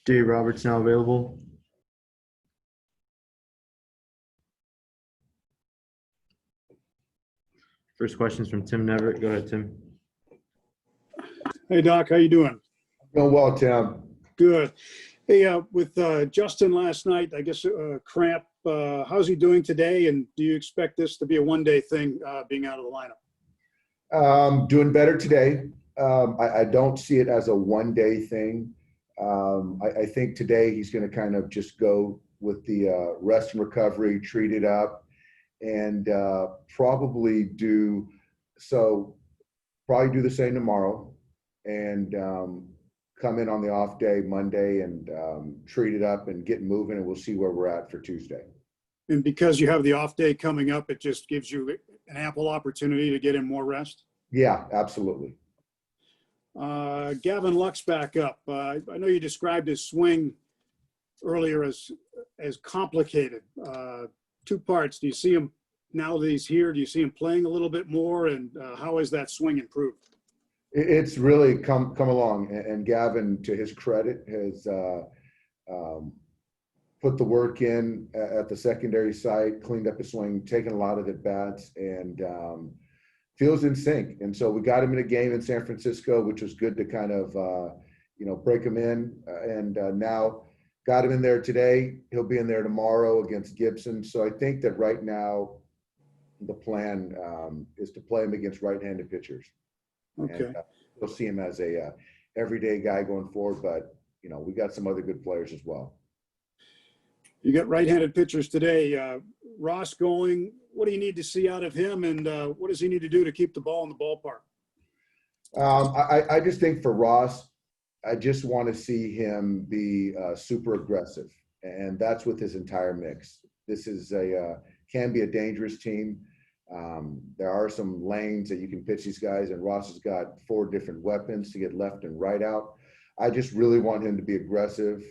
Dave Roberts now available. First question is from Tim Neverett. Go ahead, Tim. Hey, Doc, how you doing? Doing well, Tim. Good. Hey, with Justin last night, I guess cramp, how's he doing today? And do you expect this to be a one-day thing, being out of the lineup? Doing better today. I don't see it as a one-day thing. I think today he's going to kind of just go with the rest and recovery, treat it up, and probably do the same tomorrow, and come in on the off day Monday and treat it up and get moving, and we'll see where we're at for Tuesday. And because you have the off day coming up, it just gives you an ample opportunity to get in more rest? Yeah, absolutely. Gavin Luck's back up. I know you described his swing earlier as complicated. Two parts. Do you see him now that he's here? Do you see him playing a little bit more? And how has that swing improved? It's really come along, and Gavin, to his credit, has put the work in at the secondary site, cleaned up his swing, taken a lot of at bats, and feels in sync. And so we got him in a game in San Francisco, which was good to kind of break him in, and now got him in there today. He'll be in there tomorrow against Gibson. So I think that right now the plan is to play him against right-handed pitchers. Okay. And we'll see him as a everyday guy going forward, but we got some other good players as well. You got right-handed pitchers today. Ross going. What do you need to see out of him, and what does he need to do to keep the ball in the ballpark? I just think for Ross, I just want to see him be super aggressive, and that's with his entire mix. This is can be a dangerous team. There are some lanes that you can pitch these guys, and Ross has got 4 different weapons to get left and right out. I just really want him to be aggressive,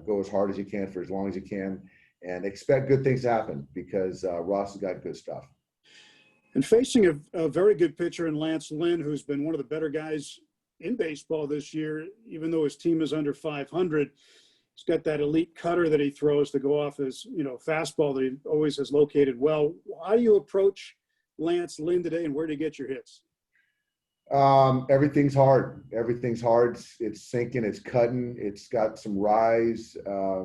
go as hard as he can for as long as he can, and expect good things to happen because Ross has got good stuff. And facing a very good pitcher in Lance Lynn, who's been one of the better guys in baseball this year, even though his team is under 500, he's got that elite cutter that he throws to go off his fastball that he always has located well. How do you approach Lance Lynn today, and where do you get your hits? Everything's hard. Everything's hard. It's sinking. It's cutting. It's got some rise.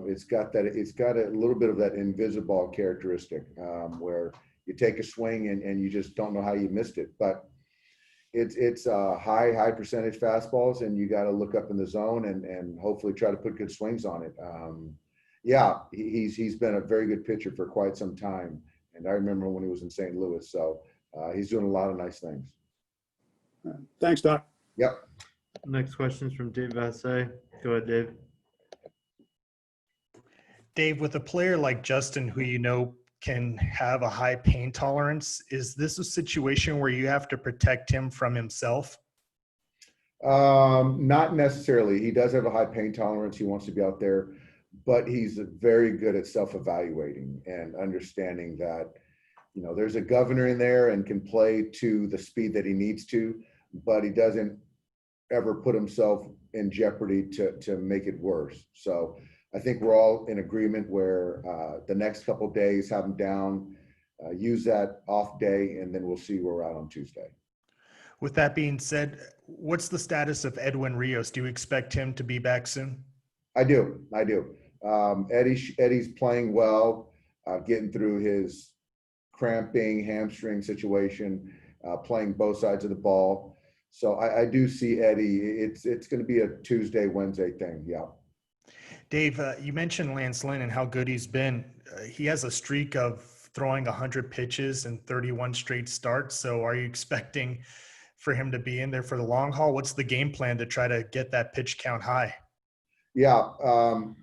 It's got a little bit of that invisible characteristic where you take a swing and you just don't know how you missed it. But it's high percentage fastballs, and you got to look up in the zone and hopefully try to put good swings on it. He's been a very good pitcher for quite some time. And I remember when he was in St. Louis. So he's doing a lot of nice things. Thanks, Doc. Yep. Next question is from Dave Vassay. Go ahead, Dave. Dave, with a player like Justin, who can have a high pain tolerance, is this a situation where you have to protect him from himself? Not necessarily. He does have a high pain tolerance. He wants to be out there, but he's very good at self-evaluating and understanding that, there's a governor in there and can play to the speed that he needs to, but he doesn't ever put himself in jeopardy to make it worse. So I think we're all in agreement where the next couple of days have him down, use that off day, and then we'll see where we're at on Tuesday. With that being said, what's the status of Edwin Rios? Do you expect him to be back soon? I do. Eddie's playing well, getting through his cramping hamstring situation, playing both sides of the ball. So I do see Eddie. It's going to be a Tuesday, Wednesday thing. Yeah. Dave, you mentioned Lance Lynn and how good he's been. He has a streak of throwing 100 pitches and 31 straight starts. So are you expecting for him to be in there for the long haul? What's the game plan to try to get that pitch count high? Yeah,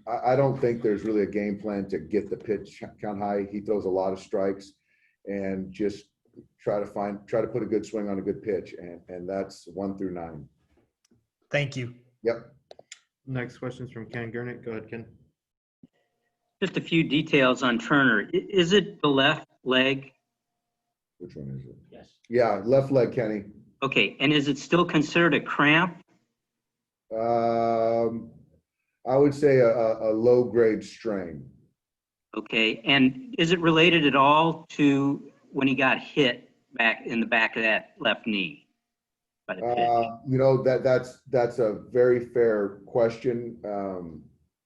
I don't think there's really a game plan to get the pitch count high. He throws a lot of strikes and just try to put a good swing on a good pitch, and that's 1 through 9. Thank you. Yep. Next question is from Ken Gurnick. Go ahead, Ken. Just a few details on Turner. Is it the left leg? Which one is it? Yes. Yeah, left leg, Kenny. Okay, and is it still considered a cramp? I would say a low grade strain. Okay, and is it related at all to when he got hit back in the back of that left knee by the pitch? That's a very fair question.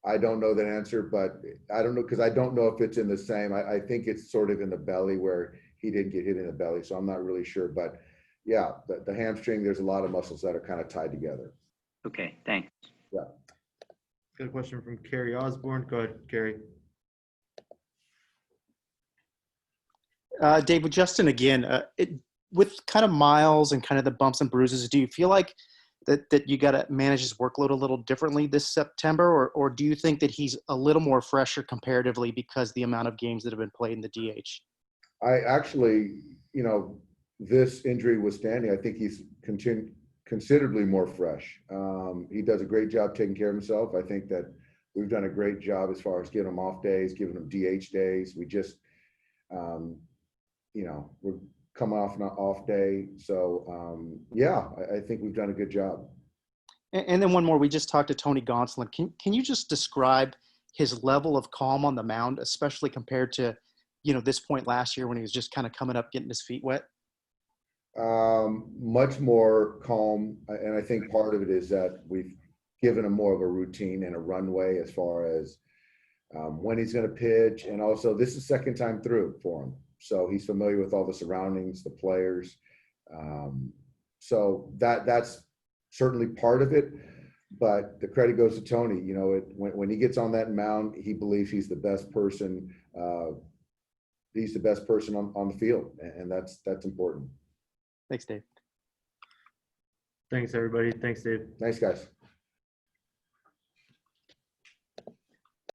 I don't know that answer, but I don't know because I don't know if it's in the same. I think it's sort of in the belly where he didn't get hit in the belly, so I'm not really sure. But yeah, the hamstring, there's a lot of muscles that are kind of tied together. Okay, thanks. Yeah. Got a question from Carrie Osborne. Go ahead, Carrie. Dave, with Justin again, with kind of Miles and kind of the bumps and bruises, do you feel like that you got to manage his workload a little differently this September, or do you think that he's a little more fresher comparatively because the amount of games that have been played in the DH? I actually, this injury withstanding, I think he's considerably more fresh. He does a great job taking care of himself. I think that we've done a great job as far as giving him off days, giving him DH days. We just, we're coming off an off day. So, I think we've done a good job. And then one more, we just talked to Tony Gonsolin. Can you just describe his level of calm on the mound, especially compared to, this point last year when he was just kind of coming up, getting his feet wet? Much more calm. And I think part of it is that we've given him more of a routine and a runway as far as when he's going to pitch. And also this is second time through for him. So he's familiar with all the surroundings, the players. So that's certainly part of it, but the credit goes to Tony. When he gets on that mound, he believes he's the best person. He's the best person on the field, and that's important. Thanks, Dave. Thanks, everybody. Thanks, Dave. Thanks, guys.